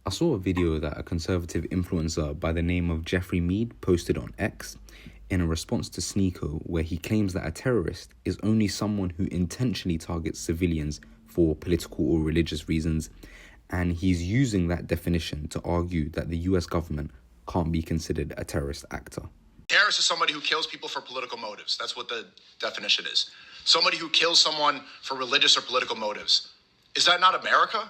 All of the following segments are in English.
I saw a video that a conservative influencer by the name of Jeffrey Mead posted on X in a response to Sneeko, where he claims that a terrorist is only someone who intentionally targets civilians for political or religious reasons, and he's using that definition to argue that the US government can't be considered a terrorist actor. Terrorist is somebody who kills people for political motives. That's what the definition is. Somebody who kills someone for religious or political motives. Is that not America?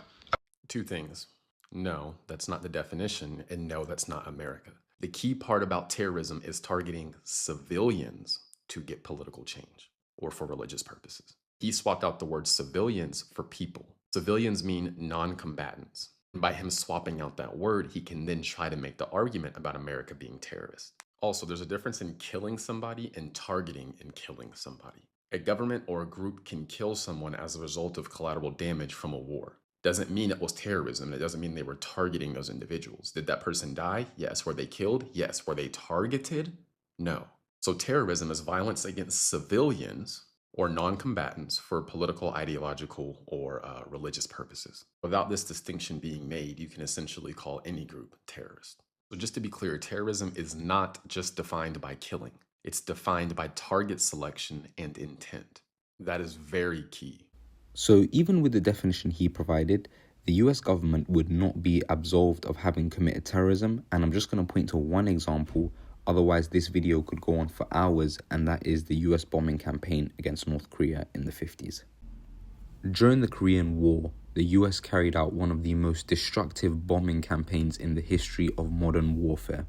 Two things. No, that's not the definition, and no, that's not America. The key part about terrorism is targeting civilians to get political change or for religious purposes. He swapped out the word civilians for people. Civilians mean non-combatants. And by him swapping out that word, he can then try to make the argument about America being terrorist. Also, there's a difference in killing somebody and targeting and killing somebody. A government or a group can kill someone as a result of collateral damage from a war. Doesn't mean it was terrorism. It doesn't mean they were targeting those individuals. Did that person die? Yes. Were they killed? Yes. Were they targeted? No. So terrorism is violence against civilians or non-combatants for political, ideological, or religious purposes. Without this distinction being made, you can essentially call any group terrorist. So just to be clear, terrorism is not just defined by killing. It's defined by target selection and intent. That is very key. So even with the definition he provided, the US government would not be absolved of having committed terrorism, and I'm just going to point to one example, otherwise this video could go on for hours, and that is the US bombing campaign against North Korea in the 50s. During the Korean War, the US carried out one of the most destructive bombing campaigns in the history of modern warfare.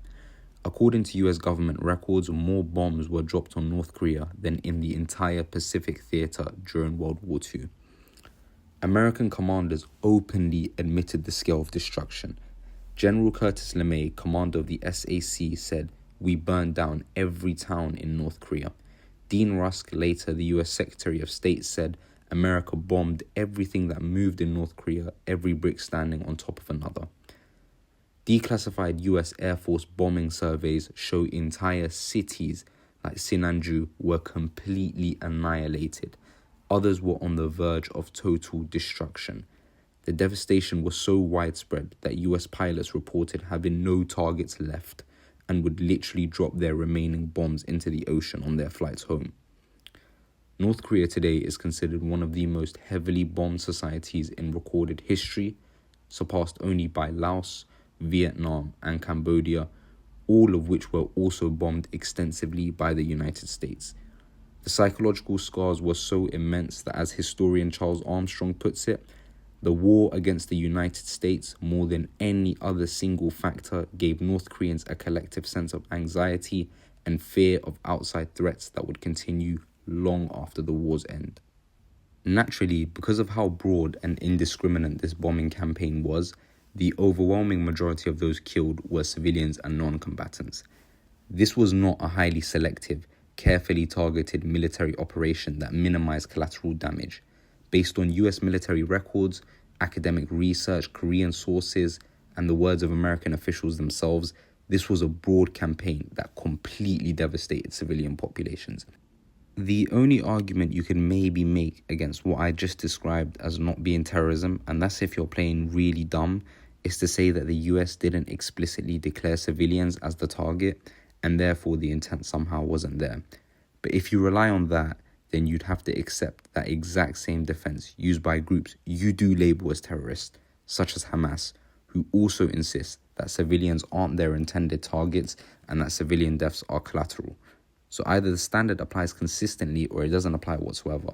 According to US government records, more bombs were dropped on North Korea than in the entire Pacific theater during World War II. American commanders openly admitted the scale of destruction. General Curtis LeMay, commander of the SAC, said, "We burned down every town in North Korea." Dean Rusk, later the US Secretary of State, said, "America bombed everything that moved in North Korea, every brick standing on top of another." Declassified US Air Force bombing surveys show entire cities like Sinanju were completely annihilated. Others were on the verge of total destruction. The devastation was so widespread that US pilots reported having no targets left and would literally drop their remaining bombs into the ocean on their flights home. North Korea today is considered one of the most heavily bombed societies in recorded history, surpassed only by Laos, Vietnam, and Cambodia, all of which were also bombed extensively by the United States. The psychological scars were so immense that, as historian Charles Armstrong puts it, the war against the United States, more than any other single factor, gave North Koreans a collective sense of anxiety and fear of outside threats that would continue long after the war's end. Naturally, because of how broad and indiscriminate this bombing campaign was, the overwhelming majority of those killed were civilians and non-combatants. This was not a highly selective, carefully targeted military operation that minimized collateral damage. Based on US military records, academic research, Korean sources, and the words of American officials themselves, this was a broad campaign that completely devastated civilian populations. The only argument you can maybe make against what I just described as not being terrorism, and that's if you're playing really dumb, is to say that the US didn't explicitly declare civilians as the target, and therefore the intent somehow wasn't there. But if you rely on that, then you'd have to accept that exact same defense used by groups you do label as terrorists, such as Hamas, who also insist that civilians aren't their intended targets and that civilian deaths are collateral. So either the standard applies consistently or it doesn't apply whatsoever.